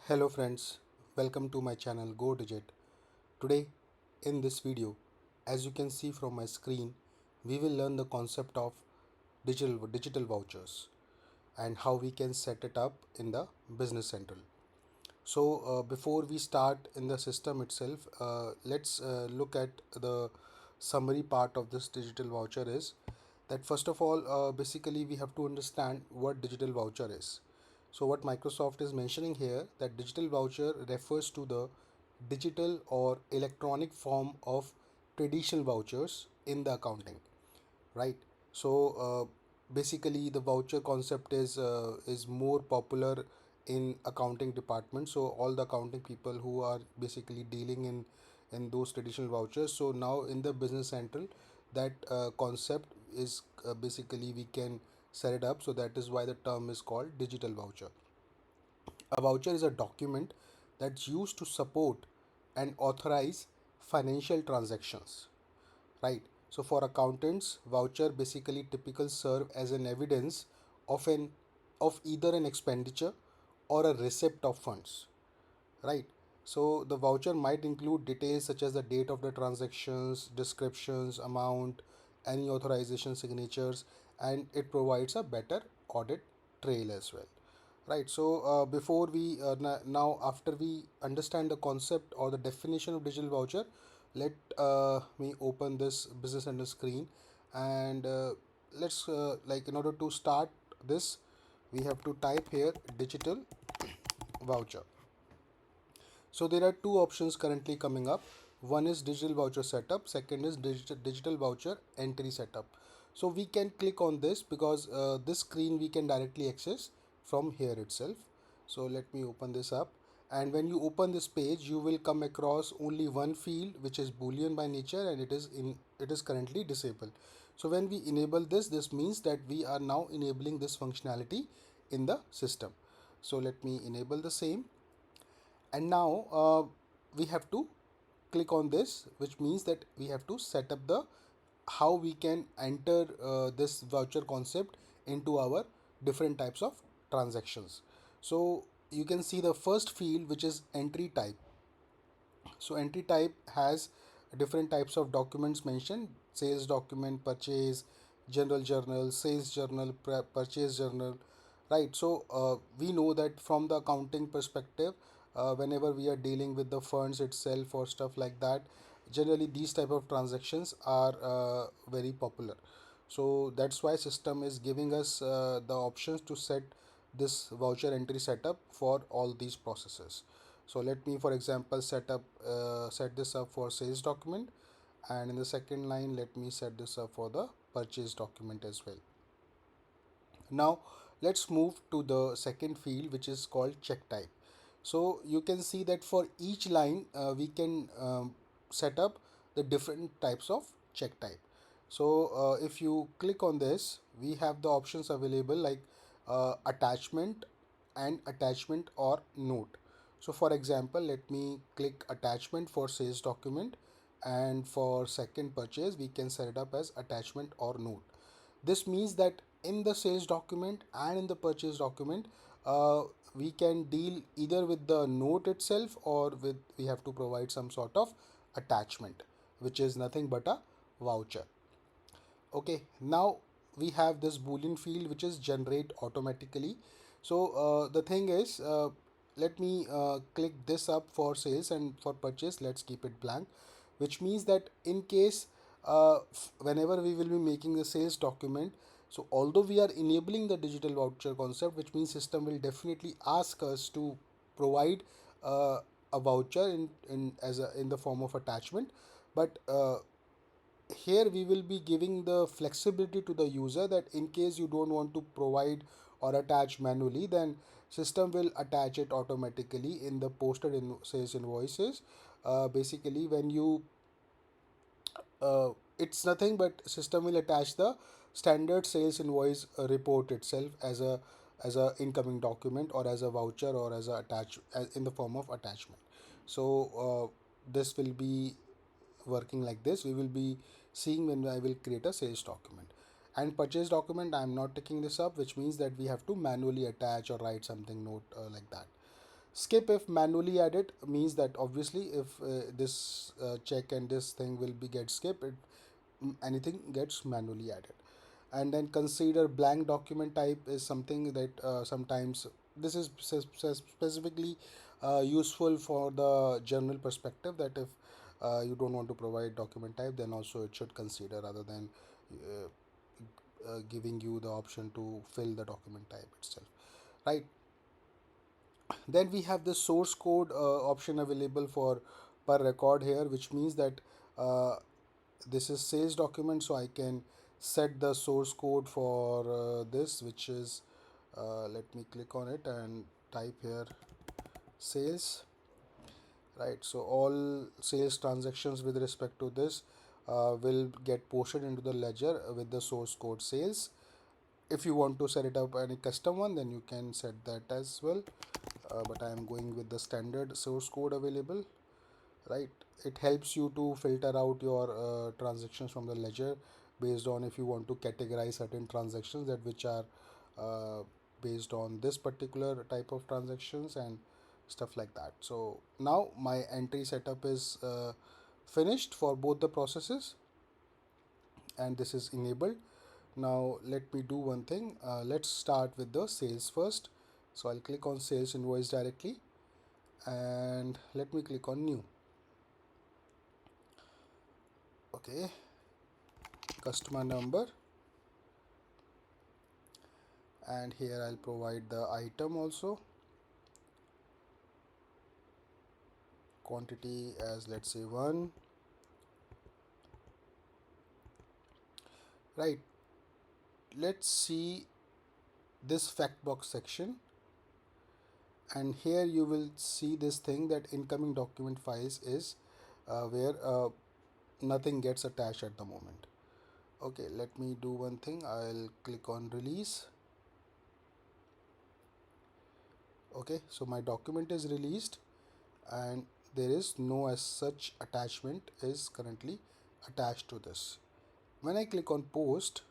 Hello friends, welcome to my channel Go Digit. Today in this video, as you can see from my screen, we will learn the concept of digital vouchers and how we can set it up in the Business Central. So before we start in the system itself, let's look at the summary part of this digital voucher is that first of all, basically we have to understand what digital voucher is. So what Microsoft is mentioning here that digital voucher refers to the digital or electronic form of traditional vouchers in the accounting, right? So basically the voucher concept is more popular in accounting department. So all the accounting people who are basically dealing in those traditional vouchers, so now in the Business Central that concept is basically we can set it up, so that is why the term is called digital voucher. A voucher is a document that's used to support and authorize financial transactions, right? So for accountants, voucher basically typical serve as an evidence of an of either an expenditure or a receipt of funds, right? So the voucher might include details such as the date of the transactions, descriptions, amount, any authorization signatures, and it provides a better audit trail as well, right? So before we now after we understand the concept or the definition of digital voucher, let me open this business center screen and let's like in order to start this we have to type here digital voucher. So there are two options currently coming up. One is digital voucher setup, second is digital voucher entry setup. So we can click on this because this screen we can directly access from here itself. So let me open this up, and when you open this page you will come across only one field which is boolean by nature, and it is currently disabled. So when we enable this means that we are now enabling this functionality in the system. So let me enable the same, and now we have to click on this, which means that we have to set up the how we can enter this voucher concept into our different types of transactions. So you can see the first field, which is entry type. So entry type has different types of documents mentioned: sales document, purchase, general journal, sales journal, purchase journal, right? So we know that from the accounting perspective, whenever we are dealing with the funds itself or stuff like that, generally these type of transactions are very popular. So that's why system is giving us the options to set this voucher entry setup for all these processes. So let me for example set this up for sales document, and in the second line let me set this up for the purchase document as well. Now let's move to the second field, which is called check type. So you can see that for each line we can set up the different types of check type. So if you click on this, we have the options available like attachment and attachment or note. So for example, let me click attachment for sales document, and for second purchase we can set it up as attachment or note. This means that in the sales document and in the purchase document, we can deal either with the note itself, or with we have to provide some sort of attachment, which is nothing but a voucher. Okay, now we have this boolean field which is generate automatically. So the thing is, let me click this up for sales, and for purchase let's keep it blank, which means that in case whenever we will be making the sales document, so although we are enabling the digital voucher concept, which means system will definitely ask us to provide uh, a voucher in the form of attachment, but here we will be giving the flexibility to the user that in case you don't want to provide or attach manually, then system will attach it automatically in the posted sales invoices. Basically when you it's nothing but system will attach the standard sales invoice report itself as a incoming document, or as a voucher, or as a attach in the form of attachment. So this will be working like this. We will be seeing when I will create a sales document. And purchase document, I am not taking this up, which means that we have to manually attach or write something note like that. Skip if manually added means that obviously if this check and this thing will be get skipped, anything gets manually added. And then consider blank document type is something that sometimes this is specifically useful for the general perspective, that if you don't want to provide document type, then also it should consider rather than uh, giving you the option to fill the document type itself, right? Then we have the source code option available for per record here, which means that uh, this is sales document, so I can set the source code for this, which is let me click on it and type here sales, right? So all sales transactions with respect to this will get posted into the ledger with the source code sales. If you want to set it up any custom one, then you can set that as well, but I am going with the standard source code available, right? It helps you to filter out your transactions from the ledger based on if you want to categorize certain transactions that which are uh, based on this particular type of transactions and stuff like that. So now my entry setup is finished for both the processes, and this is enabled. Now let me do one thing. Let's start with the sales first. So I'll click on sales invoice directly, and let me click on new. Okay, customer number, and here I'll provide the item also, quantity as let's say 1, right? Let's see this fact box section, and here you will see this thing that incoming document files is where nothing gets attached at the moment. Okay, let me do one thing. I'll click on release. Okay, so my document is released, and there is no as such attachment is currently attached to this. When I click on post,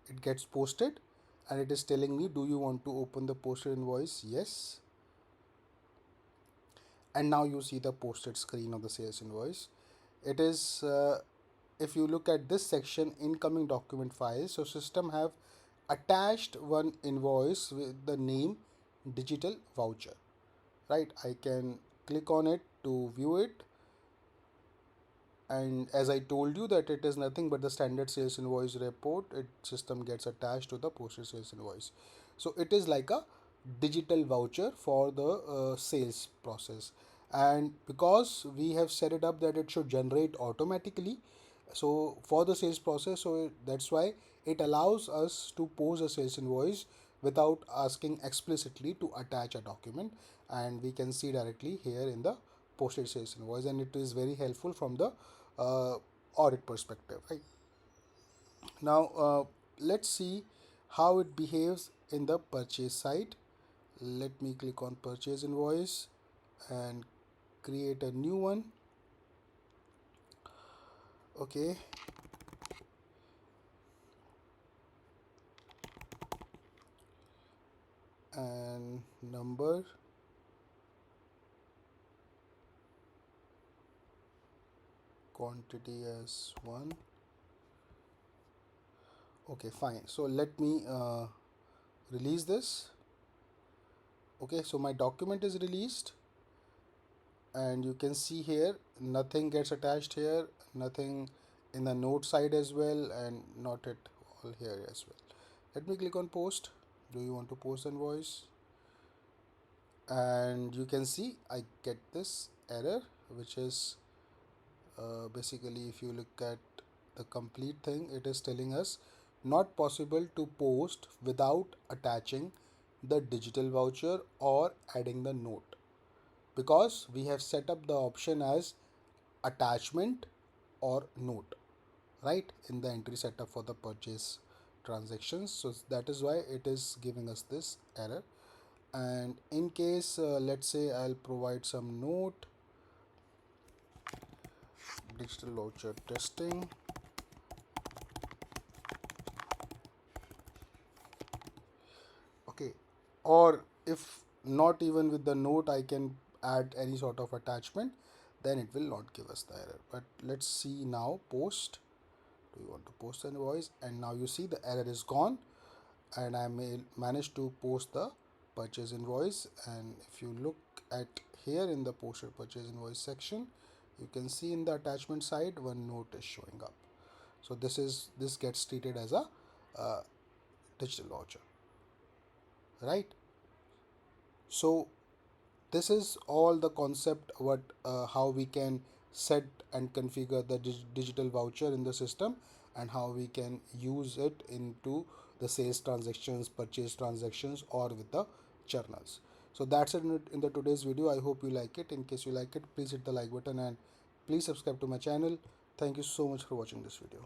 it gets posted, and it is telling me, do you want to open the posted invoice? Yes. And now you see the posted screen of the sales invoice. It is if you look at this section, incoming document files, so system have attached one invoice with the name digital voucher, right? I can click on it to view it, and as I told you that it is nothing but the standard sales invoice report, it system gets attached to the posted sales invoice. So it is like a digital voucher for the sales process, and because we have set it up that it should generate automatically, so for the sales process, so that's why it allows us to post a sales invoice without asking explicitly to attach a document, and we can see directly here in the posted sales invoice, and it is very helpful from the uh, audit perspective, right? Now let's see how it behaves in the purchase side. Let me click on purchase invoice and create a new one. Okay, and number, quantity as 1. Okay, fine. So let me release this. Okay, so my document is released, and you can see here nothing gets attached here, nothing in the note side as well, and not at all here as well. Let me click on post. Do you want to post invoice? And you can see I get this error, which is basically if you look at the complete thing, it is telling us not possible to post without attaching the digital voucher or adding the note, because we have set up the option as attachment or note, right, in the entry setup for the purchase transactions. So that is why it is giving us this error. And in case let's say I'll provide some note, digital voucher testing. Okay, or if not even with the note I can add any sort of attachment, then it will not give us the error. But let's see now. Post, do you want to post an invoice? And now you see the error is gone, and I may manage to post the purchase invoice. And if you look at here in the posted purchase invoice section, you can see in the attachment side one note is showing up. So this gets treated as a uh, digital voucher, right? So this is all the concept what how we can set and configure the digital voucher in the system, and how we can use it into the sales transactions, purchase transactions, or with the journals. So that's it in the today's video. I hope you like it. In case you like it, please hit the like button and please subscribe to my channel. Thank you so much for watching this video.